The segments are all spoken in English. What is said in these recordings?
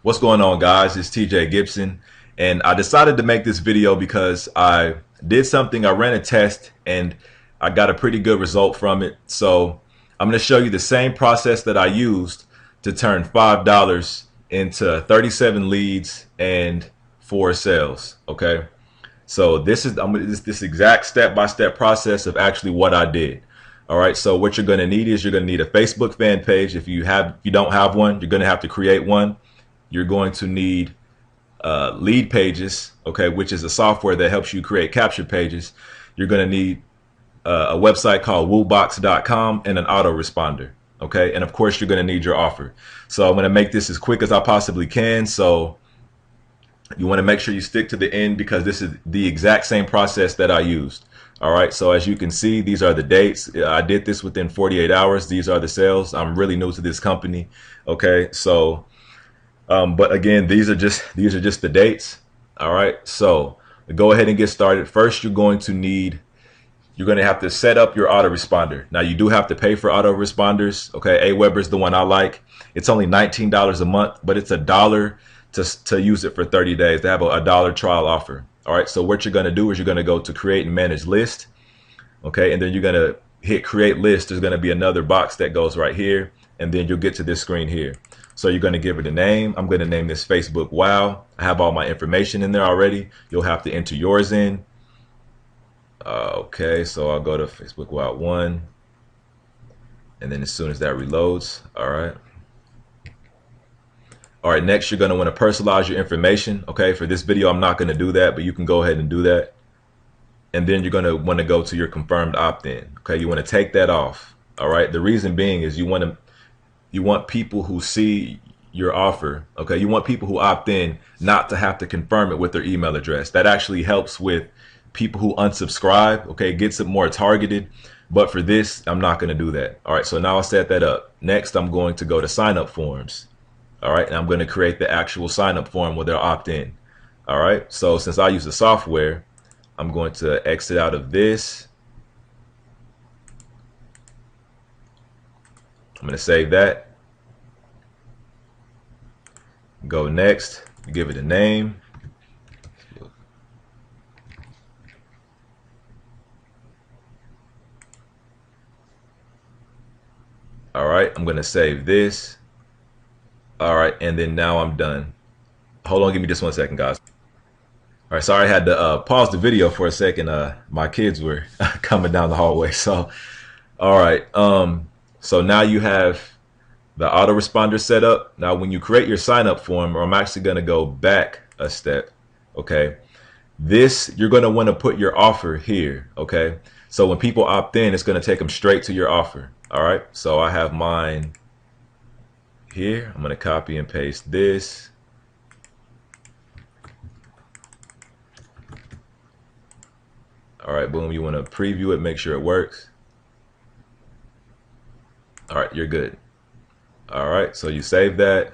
What's going on, guys? It's TJ Gibson, and I decided to make this video because I did something. I ran a test and I got a pretty good result from it. So I'm going to show you the same process that I used to turn $5 into 37 leads and 4 sales. Okay, so this is this exact step-by-step process of actually what I did. All right, so what you're going to need is you're going to need a Facebook fan page. If you don't have one, you're going to have to create one. You're going to need lead pages, okay, which is a software that helps you create capture pages. You're going to need a website called woobox.com and an autoresponder, okay, and of course you're going to need your offer. So I'm going to make this as quick as I possibly can. So you want to make sure you stick to the end because this is the exact same process that I used. All right, so as you can see, these are the dates. I did this within 48 hours. These are the sales. I'm really new to this company, okay, so but again, these are just the dates. All right, so go ahead and get started. First, you're going to have to set up your autoresponder. Now, you do have to pay for autoresponders. Okay, Aweber is the one I like. It's only $19 a month, but it's $1 to use it for 30 days. They have a $1 trial offer. All right, so what you're going to do is you're going to go to create and manage list. Okay, and then you're going to hit create list. There's going to be another box that goes right here, and then you'll get to this screen here. So you're going to give it a name. I'm going to name this Facebook Wow. I have all my information in there already. You'll have to enter yours in. Okay, so I'll go to Facebook Wow 1. And then as soon as that reloads, all right. All right, next you're going to want to personalize your information. Okay, for this video, I'm not going to do that, but you can go ahead and do that. And then you're going to want to go to your confirmed opt-in. Okay, you want to take that off. All right, the reason being is you want people who see your offer, okay, you want people who opt in not to have to confirm it with their email address. That actually helps with people who unsubscribe, okay, it gets it more targeted. But for this, I'm not going to do that. All right, so now I'll set that up. Next, I'm going to go to sign up forms. All right, and I'm going to create the actual sign up form where they'll opt in. All right, so since I use the software, I'm going to exit out of this. I'm going to save that. Go next, give it a name. All right, I'm going to save this. All right, and then now I'm done. Hold on, give me just 1 second, guys. All right, sorry I had to pause the video for a second. My kids were coming down the hallway. So, all right, so now you have the autoresponder set up. Now, when you create your sign up form, or I'm actually going to go back a step. Okay, you're going to want to put your offer here. Okay, so when people opt in, it's going to take them straight to your offer. All right, so I have mine here. I'm going to copy and paste this. All right, boom, you want to preview it, make sure it works. All right, you're good. All right, so you save that.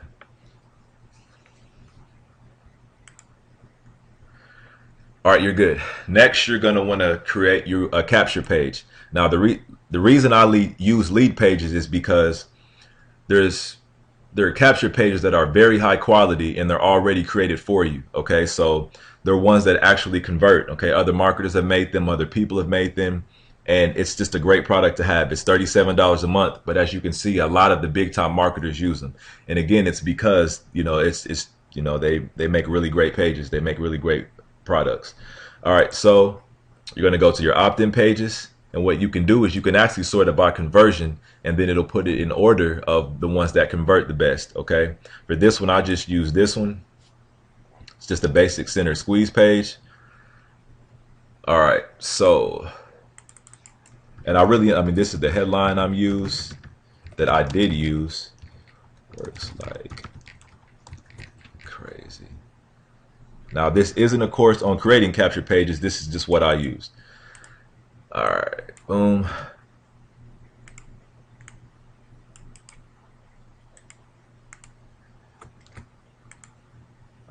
All right, you're good. Next, you're going to want to create a capture page. Now, the reason I use lead pages is because there are capture pages that are very high quality and they're already created for you. Okay, so they're ones that actually convert. Okay, other marketers have made them, other people have made them, and it's just a great product to have. It's $37 a month, but as you can see, a lot of the big time marketers use them. And again, it's because they make really great pages. They make really great products. All right, so you're going to go to your opt-in pages, and what you can do is you can actually sort it by conversion, and then it'll put it in order of the ones that convert the best. Okay, for this one, I just use this one. It's just a basic center squeeze page. All right, so, and I mean, this is the headline I did use. Works like crazy. Now, this isn't a course on creating capture pages. This is just what I used. All right, boom.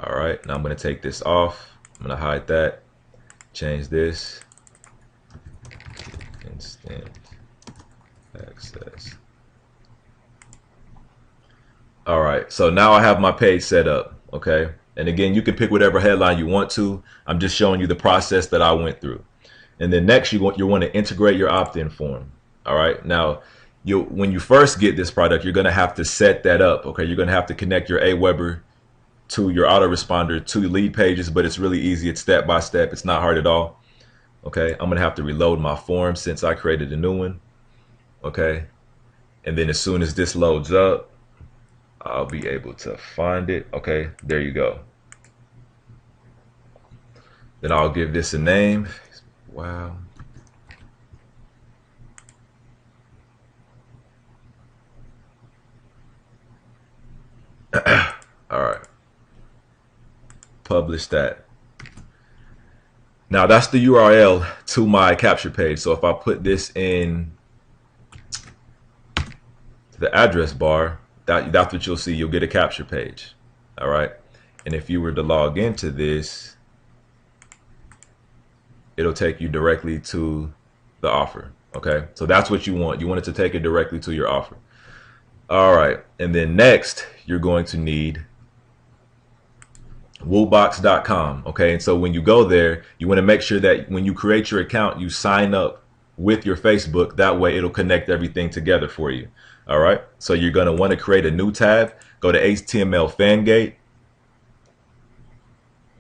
All right, now I'm going to take this off. I'm going to hide that, change this, instant access. All right, right, so now I have my page set up, okay? And again, you can pick whatever headline you want to. I'm just showing you the process that I went through. And then next, you want to integrate your opt-in form. All right. Now, when you first get this product, you're going to have to set that up. Okay. You're going to have to connect your Aweber to your autoresponder to lead pages, but it's really easy. It's step by step. It's not hard at all. Okay. I'm going to have to reload my form since I created a new one. Okay. And then as soon as this loads up, I'll be able to find it. Okay. There you go. Then I'll give this a name. Wow. All right. Publish that. Now that's the URL to my capture page. So if I put this in the address bar, that's what you'll see. You'll get a capture page. All right. And if you were to log into this, it'll take you directly to the offer. Okay. So that's what you want. You want it to take it directly to your offer. All right. And then next, you're going to need Woobox.com. Okay. And so when you go there, you want to make sure that when you create your account, you sign up with your Facebook. That way it'll connect everything together for you. All right. So you're going to want to create a new tab. Go to HTML Fangate.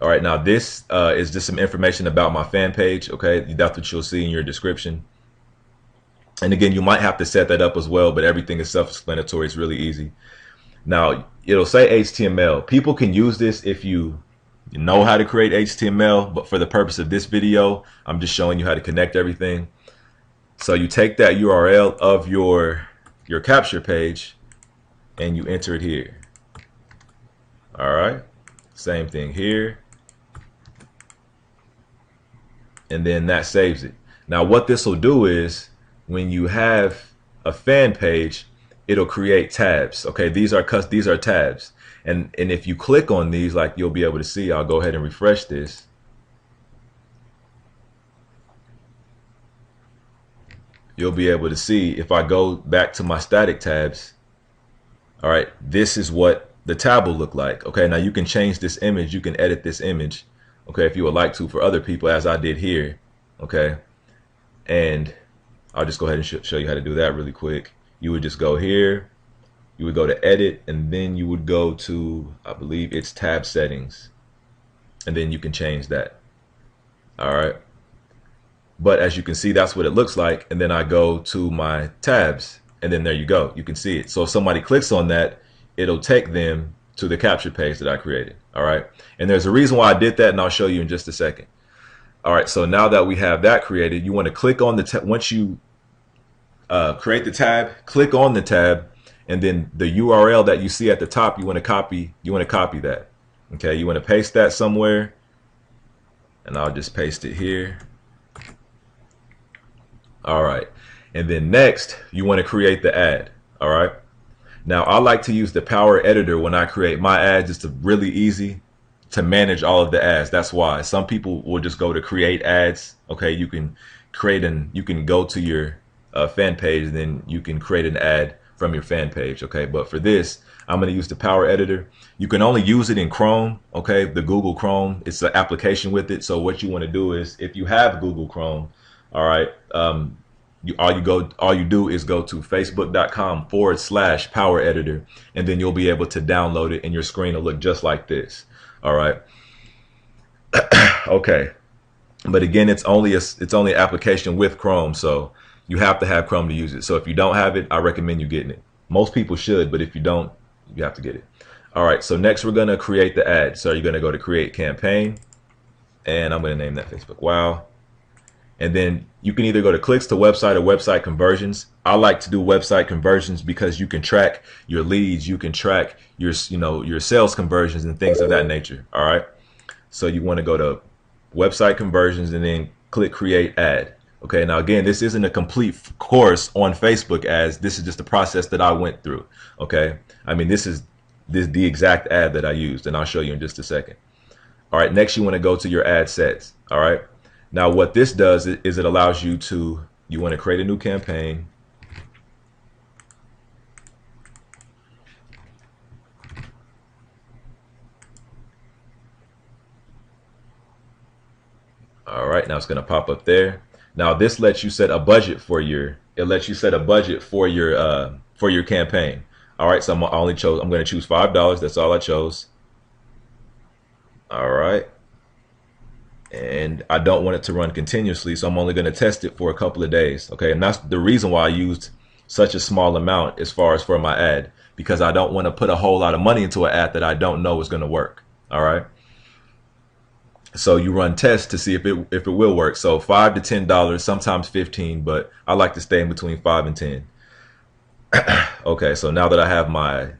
All right. Now this is just some information about my fan page. Okay. That's what you'll see in your description. And again, you might have to set that up as well, but everything is self-explanatory. It's really easy. Now it'll say HTML. People can use this if you know how to create HTML, but for the purpose of this video, I'm just showing you how to connect everything. So you take that URL of your capture page and you enter it here. All right. Same thing here. And then that saves it. Now what this will do is when you have a fan page, it'll create tabs. Okay, these are tabs. And if you click on these, like you'll be able to see, I'll go ahead and refresh this. You'll be able to see if I go back to my static tabs. All right, this is what the tab will look like. Okay, now you can change this image. You can edit this image. Okay, if you would like to for other people, as I did here. Okay, and I'll just go ahead and show you how to do that really quick. You would just go here, you would go to edit, and then you would go to, I believe it's tab settings, and then you can change that. All right. But as you can see, that's what it looks like. And then I go to my tabs, and then there you go. You can see it. So if somebody clicks on that, it'll take them to the capture page that I created. All right. And there's a reason why I did that, and I'll show you in just a second. All right. So now that we have that created, you want to click on the tab. Once you create the tab, click on the tab, and then the URL that you see at the top, you want to copy that. Okay. You want to paste that somewhere, and I'll just paste it here. All right. And then next, you want to create the ad. All right. Now, I like to use the Power Editor when I create my ads. It's really easy to manage all of the ads. That's why some people will just go to create ads. Okay. You can go to your fan page, and then you can create an ad from your fan page. Okay. But for this, I'm going to use the Power Editor. You can only use it in Chrome. Okay. The Google Chrome, it's an application with it. So what you want to do is, if you have Google Chrome, all right, all you do is go to facebook.com/Power Editor, and then you'll be able to download it, and your screen will look just like this. All right. Okay. But again, it's only an application with Chrome, so you have to have Chrome to use it. So if you don't have it, I recommend you getting it. Most people should, but if you don't, you have to get it. All right. So next, we're going to create the ad. So you're going to go to create campaign, and I'm going to name that Facebook Wow. And then you can either go to clicks to website or website conversions. I like to do website conversions because you can track your leads, you can track your sales conversions and things of that nature. All right. So you want to go to website conversions and then click create ad. Okay. Now, again, this isn't a complete course on Facebook ads. This is just the process that I went through. Okay. I mean, this is the exact ad that I used, and I'll show you in just a second. All right. Next, you want to go to your ad sets. All right. Now, what this does is it allows you want to create a new campaign. All right, now it's going to pop up there. Now this lets you set a budget for your. It lets you set a budget for your campaign. All right, so I'm going to choose $5. That's all I chose. All right, and I don't want it to run continuously, so I'm only going to test it for a couple of days. Okay, and that's the reason why I used such a small amount as far as for my ad, because I don't want to put a whole lot of money into an ad that I don't know is going to work. All right. So you run tests to see if it will work. So $5 to $10, sometimes 15, but I like to stay in between 5 and 10. Okay, so now that I have my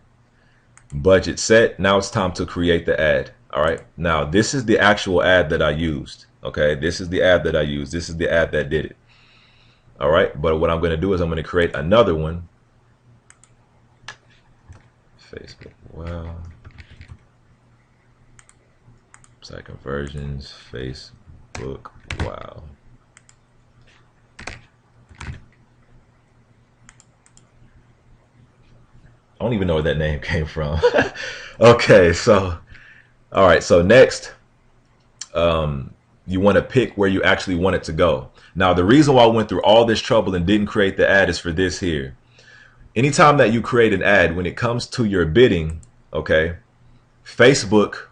budget set, now it's time to create the ad. All right, now this is the actual ad that I used. Okay, this is the ad that I used. This is the ad that did it. All right, but what I'm going to do is I'm going to create another one. Facebook, wow. Site conversions, Facebook, wow. I don't even know where that name came from. Okay, so, all right, so next, you want to pick where you actually want it to go. Now, the reason why I went through all this trouble and didn't create the ad is for this here. Anytime that you create an ad, when it comes to your bidding, okay, Facebook,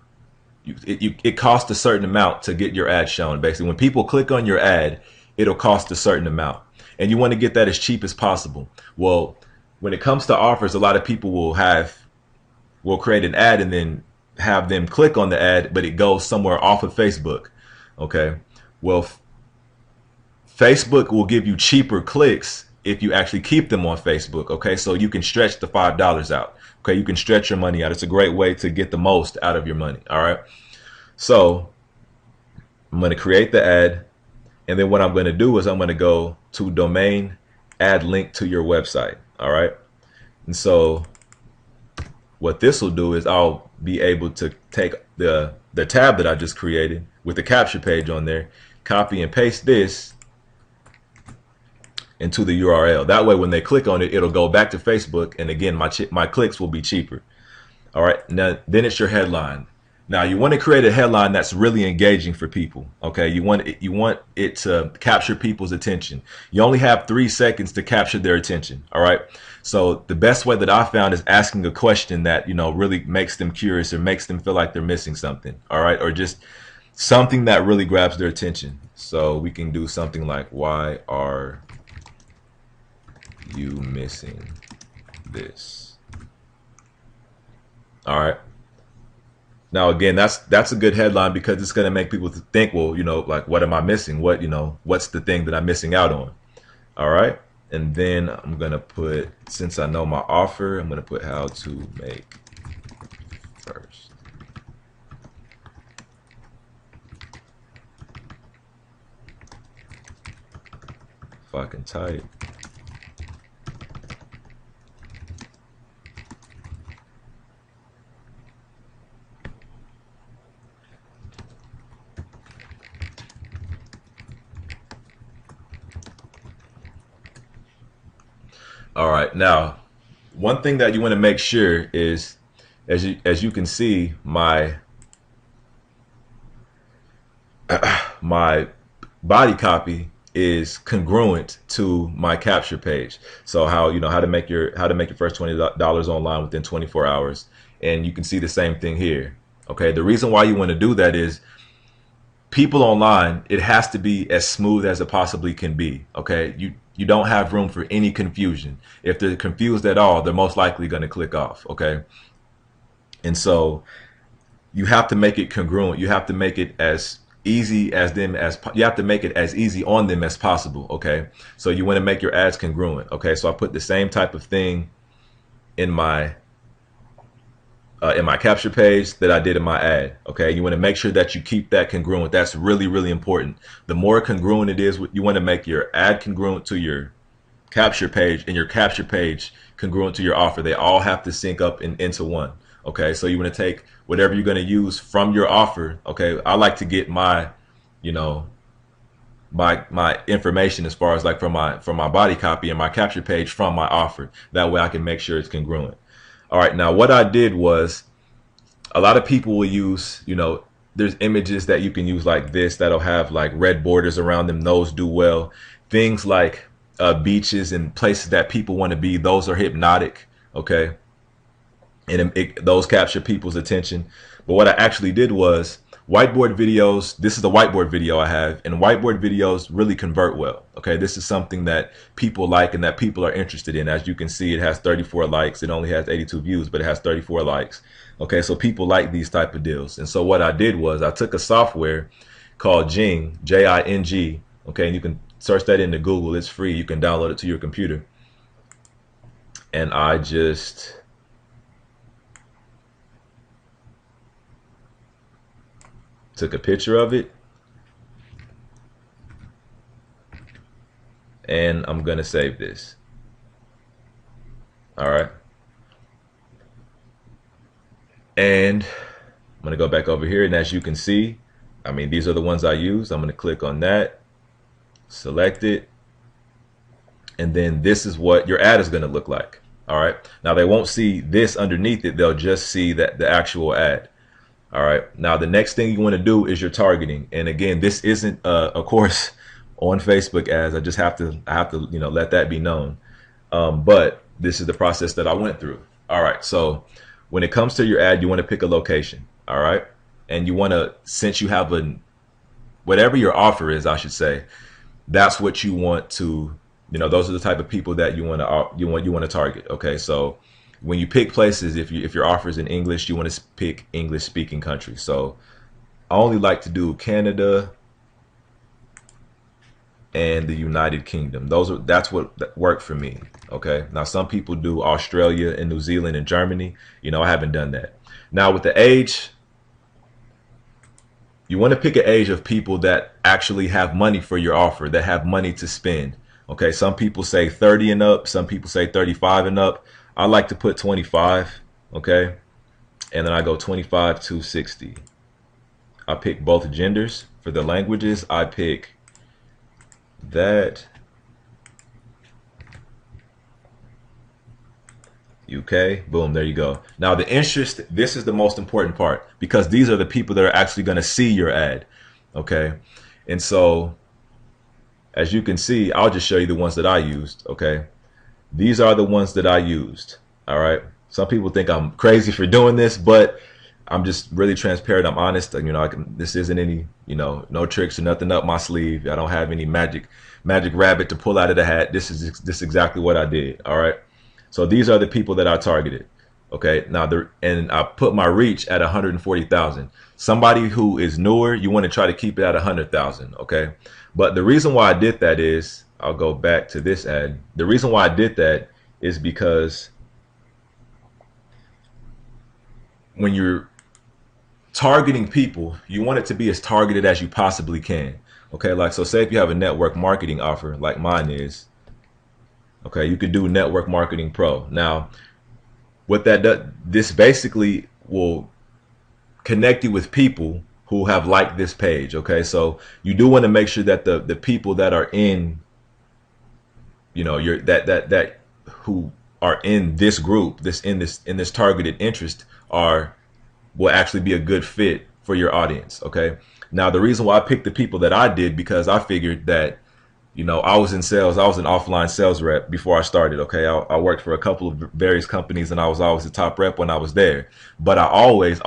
it costs a certain amount to get your ad shown. Basically, when people click on your ad, it'll cost a certain amount, and you want to get that as cheap as possible. Well, when it comes to offers, a lot of people will create an ad and then have them click on the ad, but it goes somewhere off of Facebook. Okay, well, Facebook will give you cheaper clicks if you actually keep them on Facebook. Okay, so you can stretch the $5 out. Okay, you can stretch your money out. It's a great way to get the most out of your money. All right, so I'm going to create the ad, and then what I'm going to do is I'm going to go to domain, add link to your website. All right, and so what this will do is I'll be able to take the tab that I just created with the capture page on there, copy and paste this into the URL. That way, when they click on it, it'll go back to Facebook, and again, my clicks will be cheaper. All right, now then it's your headline. Now you want to create a headline that's really engaging for people. Okay, you want it to capture people's attention. You only have 3 seconds to capture their attention. All right, so the best way that I found is asking a question that really makes them curious or makes them feel like they're missing something. All right, or just something that really grabs their attention. So we can do something like, why are you missing this? All right. Now, again, that's a good headline because it's going to make people think, well, like, what am I missing? What's the thing that I'm missing out on? All right. And then I'm going to put, since I know my offer, I'm going to put how to make first. If I can type. All right, now one thing that you want to make sure is, as you can see, my my body copy is congruent to my capture page. So how to make your first $20 online within 24 hours, and you can see the same thing here. Okay, the reason why you want to do that is people online, it has to be as smooth as it possibly can be. Okay, you don't have room for any confusion. If they're confused at all, they're most likely going to click off. Okay, and so you have to make it congruent. You have to make it as easy as them as you have to make it as easy on them as possible. Okay, so you want to make your ads congruent. Okay, so I put the same type of thing in my capture page that I did in my ad. Okay, you want to make sure that you keep that congruent. That's really, really important. The more congruent it is, you want to make your ad congruent to your capture page and your capture page congruent to your offer. They all have to sync up into one. Okay, so you want to take whatever you're going to use from your offer. Okay, I like to get my my information as far as like from my body copy and my capture page from my offer. That way I can make sure it's congruent. All right, now what I did was, a lot of people will use, there's images that you can use like this that'll have like red borders around them. Those do well. Things like beaches and places that people want to be, those are hypnotic. Okay. And those capture people's attention. But what I actually did was whiteboard videos. This is the whiteboard video I have, and whiteboard videos really convert well. Okay, this is something that people like and that people are interested in. As you can see, it has 34 likes. It only has 82 views, but it has 34 likes. Okay, so people like these type of deals. And so what I did was I took a software called Jing, Jing. Okay, and you can search that into Google. It's free. You can download it to your computer. And I just took a picture of it, and I'm gonna save this. All right, and I'm gonna go back over here, and as you can see, I mean, these are the ones I use. I'm gonna click on that, select it, and then this is what your ad is gonna look like. All right, now they won't see this underneath it. They'll just see that the actual ad. All right. Now, the next thing you want to do is your targeting. And again, this isn't a course on Facebook ads. I just have to, let that be known. But this is the process that I went through. All right. So when it comes to your ad, you want to pick a location. All right. And you want to, since you have whatever your offer is, I should say, that's what you want to, those are the type of people that you want to target. Okay. So when you pick places, if your offer is in English, you want to pick English speaking countries. So I only like to do Canada and the United Kingdom. That's what worked for me. Okay. Now some people do Australia and New Zealand and Germany. I haven't done that. Now with the age, you want to pick an age of people that actually have money for your offer, that have money to spend. Okay. Some people say 30 and up. Some people say 35 and up. I like to put 25, okay? And then I go 25 to 60. I pick both genders. For the languages, I pick that, UK, boom, there you go. Now the interest, this is the most important part because these are the people that are actually gonna see your ad, okay? And so, as you can see, I'll just show you the ones that I used, okay? These are the ones that I used. All right. Some people think I'm crazy for doing this, but I'm just really transparent. I'm honest. This isn't any, no tricks or nothing up my sleeve. I don't have any magic rabbit to pull out of the hat. This is exactly what I did. All right. So these are the people that I targeted. Okay. Now and I put my reach at 140,000. Somebody who is newer, you want to try to keep it at 100,000. Okay. But the reason why I did that is, I'll go back to this ad. The reason why I did that is because when you're targeting people, you want it to be as targeted as you possibly can. Okay, like, so say if you have a network marketing offer like mine is, okay, you could do Network Marketing Pro. Now, what that does, this basically will connect you with people who have liked this page. Okay, so you do want to make sure that the people that are in who are in this group, in this targeted interest, will actually be a good fit for your audience. Okay. Now the reason why I picked the people that I did, because I figured that, I was in sales. I was an offline sales rep before I started. Okay. I worked for a couple of various companies and I was always the top rep when I was there. But I always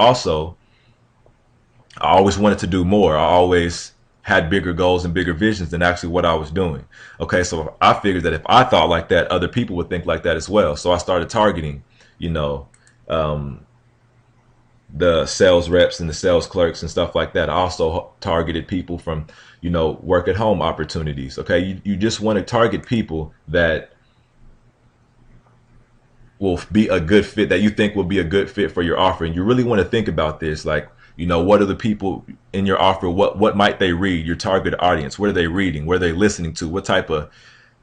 wanted to do more. I always had bigger goals and bigger visions than actually what I was doing. Okay, so I figured that if I thought like that, other people would think like that as well. So I started targeting, the sales reps and the sales clerks and stuff like that. I also targeted people from, work at home opportunities. Okay, you just want to target people that will be a good fit, that you think will be a good fit for your offer. And you really want to think about this, like, what are the people in your offer? What might they read? Your target audience, what are they reading? What are they listening to? What type of,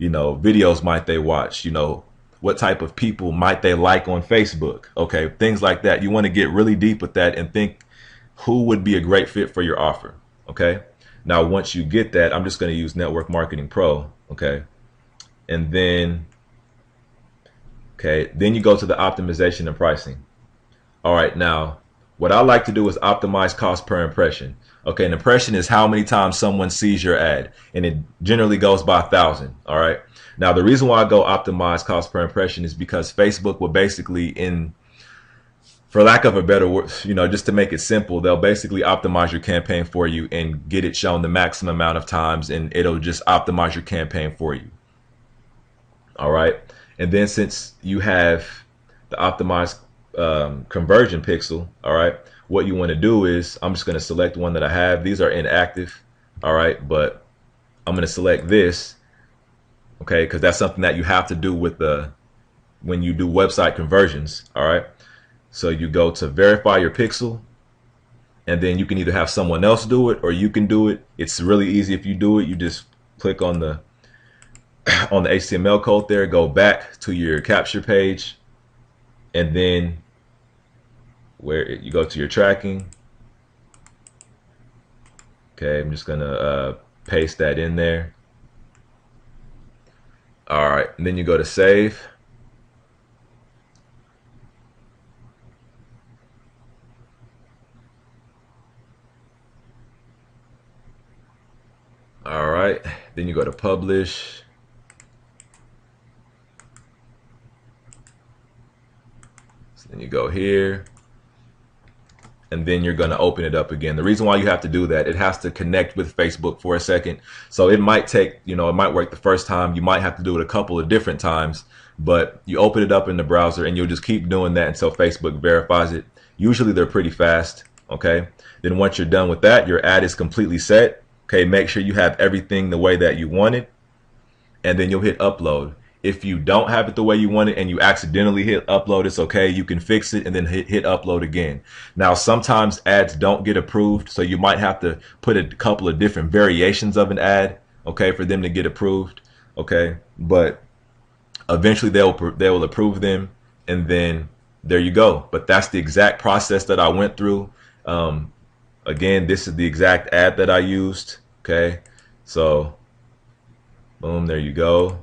videos might they watch? What type of people might they like on Facebook? Okay, things like that. You want to get really deep with that and think who would be a great fit for your offer. Okay, now once you get that, I'm just going to use Network Marketing Pro. Okay, and then you go to the optimization and pricing. All right, now what I like to do is optimize cost per impression. Okay, an impression is how many times someone sees your ad, and it generally goes by 1,000. All right. Now, the reason why I go optimize cost per impression is because Facebook will basically, for lack of a better word, just to make it simple, they'll basically optimize your campaign for you and get it shown the maximum amount of times, and it'll just optimize your campaign for you. All right. And then since you have the optimized conversion pixel, all right, what you want to do is, I'm just going to select one that I have. These are inactive. All right. But I'm going to select this. Okay. Because that's something that you have to do with when you do website conversions. All right. So you go to verify your pixel, and then you can either have someone else do it or you can do it. It's really easy. If you do it, you just click on the HTML code there, go back to your capture page, and then where you go to your tracking. Okay, I'm just gonna paste that in there. All right, and then you go to save. All right, then you go to publish. So then you go here, and then you're going to open it up again. The reason why you have to do that, it has to connect with Facebook for a second. So it might take, it might work the first time. You might have to do it a couple of different times, but you open it up in the browser and you'll just keep doing that until Facebook verifies it. Usually they're pretty fast. Okay. Then once you're done with that, your ad is completely set. Okay. Make sure you have everything the way that you want it, and then you'll hit upload. If you don't have it the way you want it and you accidentally hit upload, it's okay. You can fix it and then hit upload again. Now, sometimes ads don't get approved, so you might have to put a couple of different variations of an ad, okay, for them to get approved, okay. But eventually they will approve them, and then there you go. But that's the exact process that I went through. Again, this is the exact ad that I used, okay. So, boom, there you go.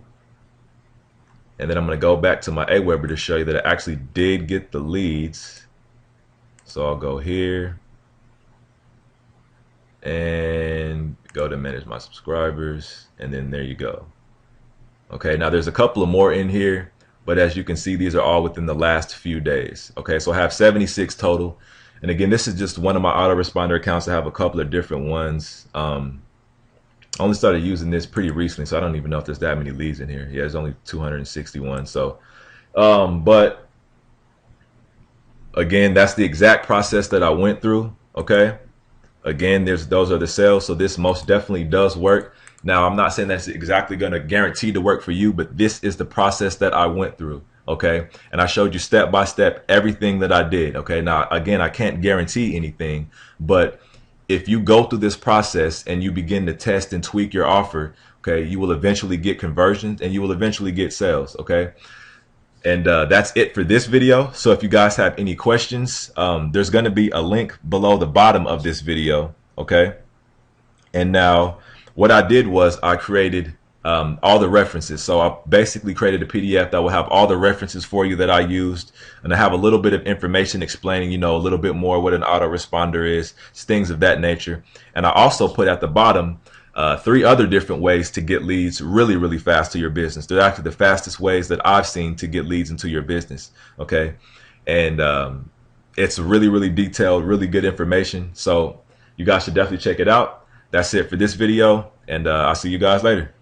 And then I'm going to go back to my Aweber to show you that I actually did get the leads. So I'll go here and go to manage my subscribers. And then there you go. Okay, now there's a couple of more in here, but as you can see, these are all within the last few days. Okay, so I have 76 total. And again, this is just one of my autoresponder accounts. I have a couple of different ones. I only started using this pretty recently, so I don't even know if there's that many leads in here. Yeah, there's only 261. So, but again, that's the exact process that I went through. Okay. Again, those are the sales. So this most definitely does work. Now, I'm not saying that's exactly going to guarantee to work for you, but this is the process that I went through. Okay. And I showed you step by step everything that I did. Okay. Now, again, I can't guarantee anything, but if you go through this process and you begin to test and tweak your offer, okay, you will eventually get conversions and you will eventually get sales. Okay. And that's it for this video. So if you guys have any questions, there's going to be a link below the bottom of this video. Okay. And now what I did was I created all the references. So I basically created a PDF that will have all the references for you that I used, and I have a little bit of information explaining, a little bit more what an autoresponder is, things of that nature. And I also put at the bottom 3 other different ways to get leads really, really fast to your business. They're actually the fastest ways that I've seen to get leads into your business. Okay. And it's really, really detailed, really good information. So you guys should definitely check it out. That's it for this video, and I'll see you guys later.